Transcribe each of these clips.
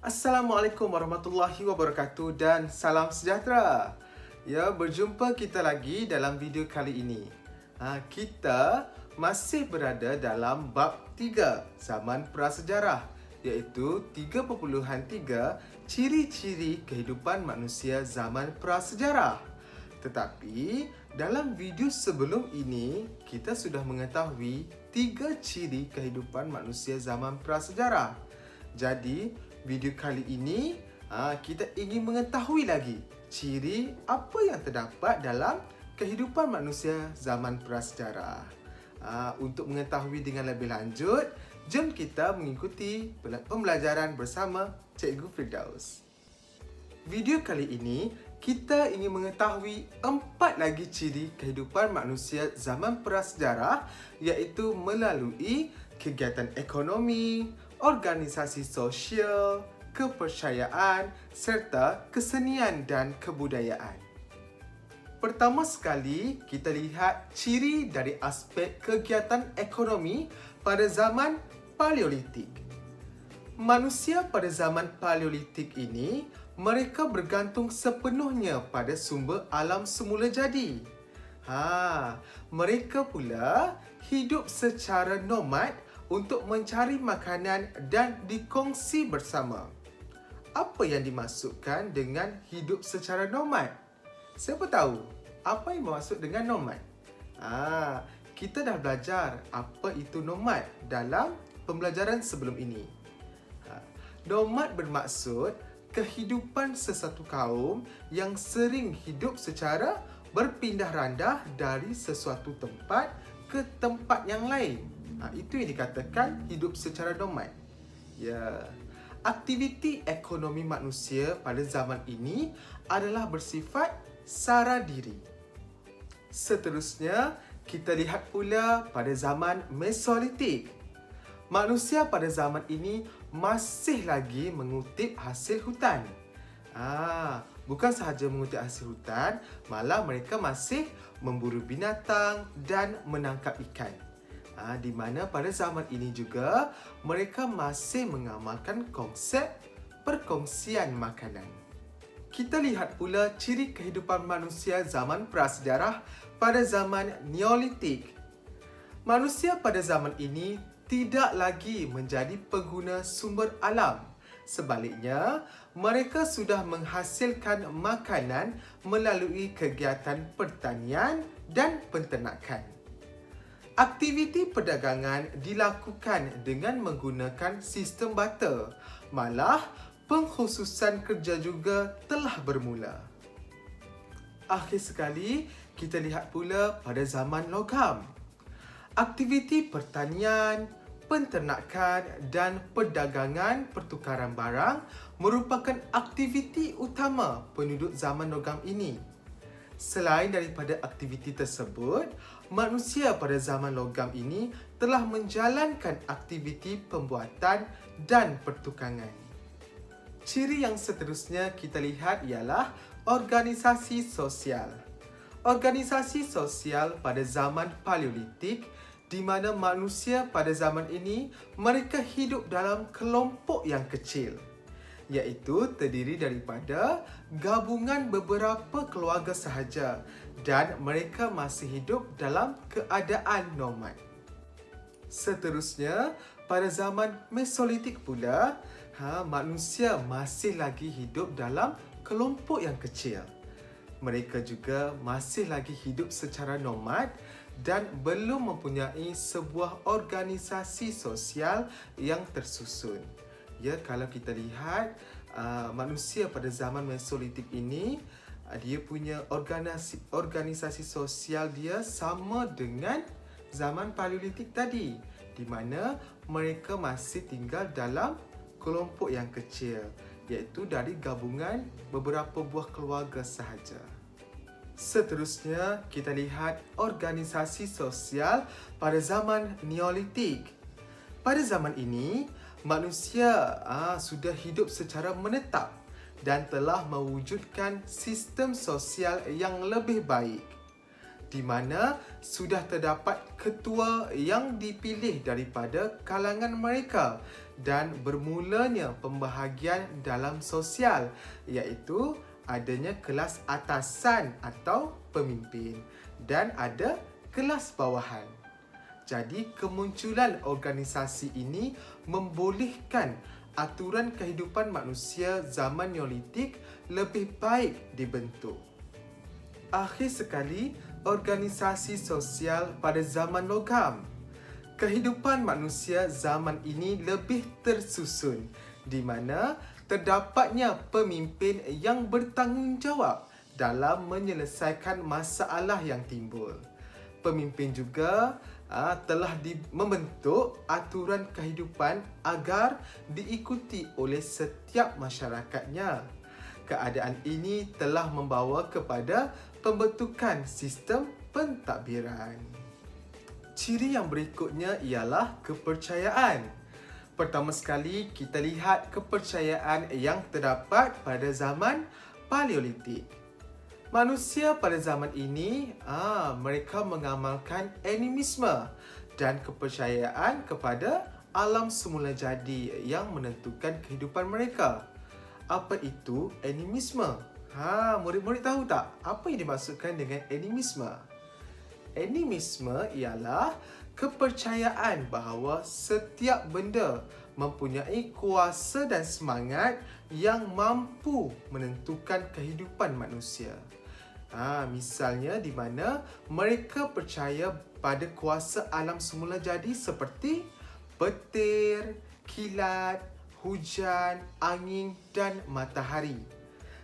Assalamualaikum warahmatullahi wabarakatuh dan salam sejahtera. Ya, berjumpa kita lagi dalam video kali ini. Kita masih berada dalam bab 3 zaman prasejarah, iaitu 3.3 ciri-ciri kehidupan manusia zaman prasejarah. Tetapi dalam video sebelum ini, kita sudah mengetahui 3 ciri kehidupan manusia zaman prasejarah. Jadi, video kali ini kita ingin mengetahui lagi ciri apa yang terdapat dalam kehidupan manusia zaman prasejarah. Untuk mengetahui dengan lebih lanjut, jom kita mengikuti pembelajaran bersama Cikgu Firdaus. Video kali ini kita ingin mengetahui 4 lagi ciri kehidupan manusia zaman prasejarah, iaitu melalui kegiatan ekonomi, organisasi sosial, kepercayaan serta kesenian dan kebudayaan. Pertama sekali, kita lihat ciri dari aspek kegiatan ekonomi pada zaman Paleolitik. Manusia pada zaman Paleolitik ini, mereka bergantung sepenuhnya pada sumber alam semula jadi. Mereka pula hidup secara nomad untuk mencari makanan dan dikongsi bersama. Apa yang dimaksudkan dengan hidup secara nomad? Siapa tahu apa yang dimaksud dengan nomad? Kita dah belajar apa itu nomad dalam pembelajaran sebelum ini. Nomad bermaksud kehidupan sesuatu kaum yang sering hidup secara berpindah randah dari sesuatu tempat ke tempat yang lain. Itu yang dikatakan hidup secara nomad. Ya. Aktiviti ekonomi manusia pada zaman ini adalah bersifat sara diri. Seterusnya, kita lihat pula pada zaman Mesolitik. Manusia pada zaman ini masih lagi mengutip hasil hutan. Bukan sahaja mengutip hasil hutan, malah mereka masih memburu binatang dan menangkap ikan. Di mana pada zaman ini juga mereka masih mengamalkan konsep perkongsian makanan. Kita lihat pula ciri kehidupan manusia zaman prasejarah pada zaman Neolitik. Manusia pada zaman ini tidak lagi menjadi pengguna sumber alam. Sebaliknya, mereka sudah menghasilkan makanan melalui kegiatan pertanian dan penternakan. Aktiviti perdagangan dilakukan dengan menggunakan sistem barter. Malah, pengkhususan kerja juga telah bermula. Akhir sekali, kita lihat pula pada zaman logam. Aktiviti pertanian, penternakan dan perdagangan pertukaran barang merupakan aktiviti utama penduduk zaman logam ini. Selain daripada aktiviti tersebut, manusia pada zaman logam ini telah menjalankan aktiviti pembuatan dan pertukangan. Ciri yang seterusnya kita lihat ialah organisasi sosial. Organisasi sosial pada zaman Paleolitik, di mana manusia pada zaman ini mereka hidup dalam kelompok yang kecil, iaitu terdiri daripada gabungan beberapa keluarga sahaja dan mereka masih hidup dalam keadaan nomad. Seterusnya, pada zaman Mesolitik pula, manusia masih lagi hidup dalam kelompok yang kecil. Mereka juga masih lagi hidup secara nomad dan belum mempunyai sebuah organisasi sosial yang tersusun. Ya, kalau kita lihat manusia pada zaman Mesolitik ini, dia punya organisasi sosial dia sama dengan zaman Paleolitik tadi, di mana mereka masih tinggal dalam kelompok yang kecil, iaitu dari gabungan beberapa buah keluarga sahaja. Seterusnya, kita lihat organisasi sosial pada zaman Neolitik. Pada zaman ini, manusia sudah hidup secara menetap dan telah mewujudkan sistem sosial yang lebih baik, di mana sudah terdapat ketua yang dipilih daripada kalangan mereka dan bermulanya pembahagian dalam sosial, iaitu adanya kelas atasan atau pemimpin dan ada kelas bawahan. Jadi, kemunculan organisasi ini membolehkan aturan kehidupan manusia zaman Neolitik lebih baik dibentuk. Akhir sekali, organisasi sosial pada zaman logam. Kehidupan manusia zaman ini lebih tersusun, di mana terdapatnya pemimpin yang bertanggungjawab dalam menyelesaikan masalah yang timbul. Pemimpin juga telah membentuk aturan kehidupan agar diikuti oleh setiap masyarakatnya. Keadaan ini telah membawa kepada pembentukan sistem pentadbiran. Ciri yang berikutnya ialah kepercayaan. Pertama sekali, kita lihat kepercayaan yang terdapat pada zaman Paleolitik. Manusia pada zaman ini, mereka mengamalkan animisme dan kepercayaan kepada alam semula jadi yang menentukan kehidupan mereka. Apa itu animisme? Murid-murid tahu tak apa yang dimaksudkan dengan animisme? Animisme ialah kepercayaan bahawa setiap benda mempunyai kuasa dan semangat yang mampu menentukan kehidupan manusia. Misalnya di mana mereka percaya pada kuasa alam semula jadi seperti petir, kilat, hujan, angin dan matahari.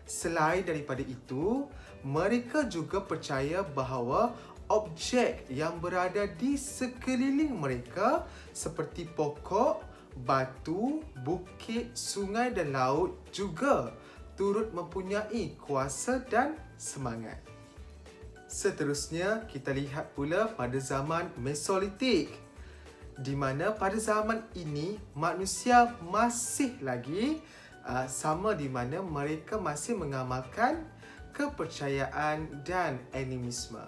Selain daripada itu, mereka juga percaya bahawa objek yang berada di sekeliling mereka seperti pokok, batu, bukit, sungai dan laut juga turut mempunyai kuasa dan semangat. Seterusnya, kita lihat pula pada zaman Mesolitik, di mana pada zaman ini manusia masih lagi sama di mana mereka masih mengamalkan kepercayaan dan animisme.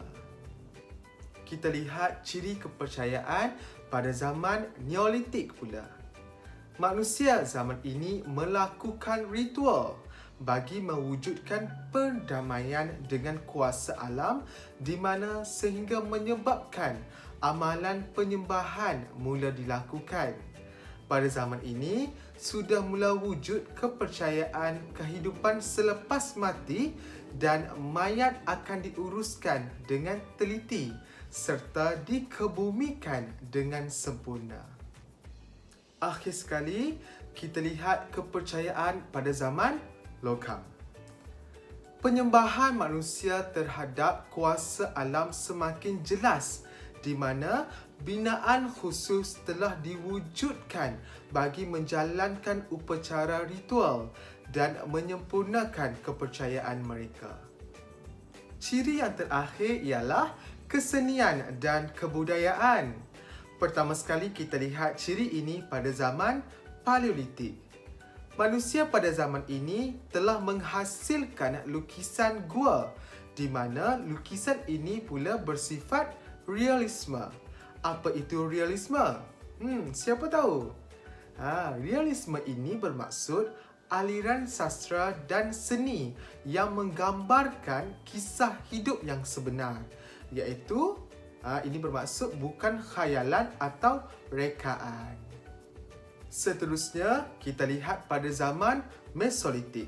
Kita lihat ciri kepercayaan pada zaman Neolitik pula. Manusia zaman ini melakukan ritual bagi mewujudkan perdamaian dengan kuasa alam di mana sehingga menyebabkan amalan penyembahan mula dilakukan. Pada zaman ini, sudah mula wujud kepercayaan kehidupan selepas mati dan mayat akan diuruskan dengan teliti serta dikebumikan dengan sempurna. Akhir sekali, kita lihat kepercayaan pada zaman logam. Penyembahan manusia terhadap kuasa alam semakin jelas di mana binaan khusus telah diwujudkan bagi menjalankan upacara ritual dan menyempurnakan kepercayaan mereka. Ciri yang terakhir ialah kesenian dan kebudayaan. Pertama sekali kita lihat ciri ini pada zaman Paleolitik. Manusia pada zaman ini telah menghasilkan lukisan gua di mana lukisan ini pula bersifat realisme. Apa itu realisme? Siapa tahu? Realisme ini bermaksud aliran sastra dan seni yang menggambarkan kisah hidup yang sebenar, iaitu ini bermaksud bukan khayalan atau rekaan. Seterusnya, kita lihat pada zaman Mesolitik.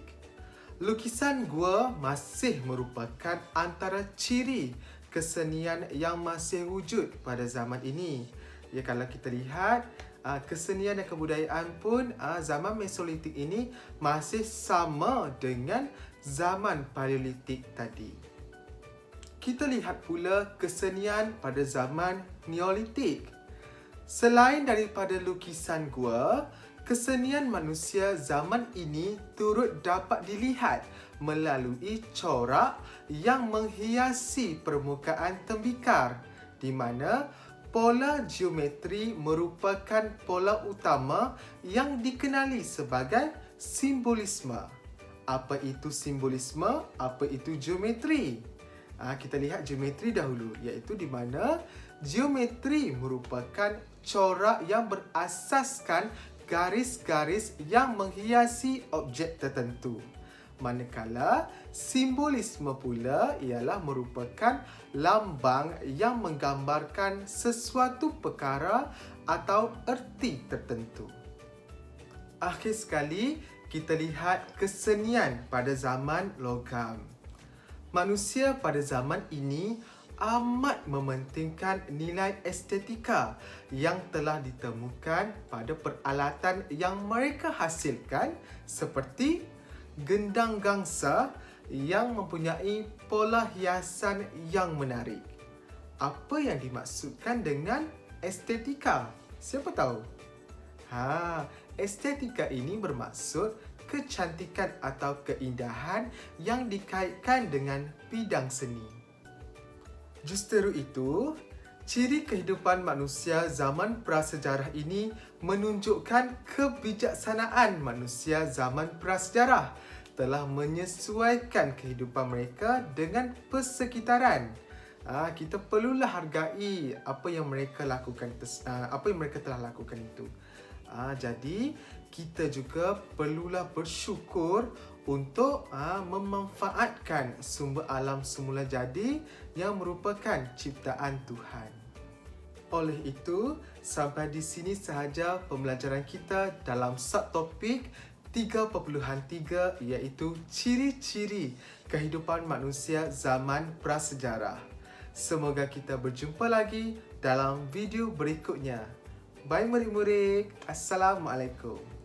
Lukisan gua masih merupakan antara ciri kesenian yang masih wujud pada zaman ini. Ya, kalau kita lihat kesenian dan kebudayaan pun zaman Mesolitik ini masih sama dengan zaman Paleolitik tadi. Kita lihat pula kesenian pada zaman Neolitik. Selain daripada lukisan gua, kesenian manusia zaman ini turut dapat dilihat melalui corak yang menghiasi permukaan tembikar, di mana pola geometri merupakan pola utama yang dikenali sebagai simbolisme. Apa itu simbolisme? Apa itu geometri? Kita lihat geometri dahulu, iaitu di mana geometri merupakan corak yang berasaskan garis-garis yang menghiasi objek tertentu. Manakala simbolisme pula ialah merupakan lambang yang menggambarkan sesuatu perkara atau erti tertentu. Akhir sekali, kita lihat kesenian pada zaman logam. Manusia pada zaman ini amat mementingkan nilai estetika yang telah ditemukan pada peralatan yang mereka hasilkan seperti gendang gangsa yang mempunyai pola hiasan yang menarik. Apa yang dimaksudkan dengan estetika? Siapa tahu? Estetika ini bermaksud kecantikan atau keindahan yang dikaitkan dengan bidang seni. Justeru itu, ciri kehidupan manusia zaman prasejarah ini menunjukkan kebijaksanaan manusia zaman prasejarah telah menyesuaikan kehidupan mereka dengan persekitaran. Kita perlulah hargai apa yang mereka lakukan, apa yang mereka telah lakukan itu. Jadi kita juga perlulah bersyukur untuk memanfaatkan sumber alam semula jadi yang merupakan ciptaan Tuhan. Oleh itu, sampai di sini sahaja pembelajaran kita dalam subtopik 3.3 iaitu ciri-ciri kehidupan manusia zaman prasejarah. Semoga kita berjumpa lagi dalam video berikutnya. Bye murid-murid. Assalamualaikum.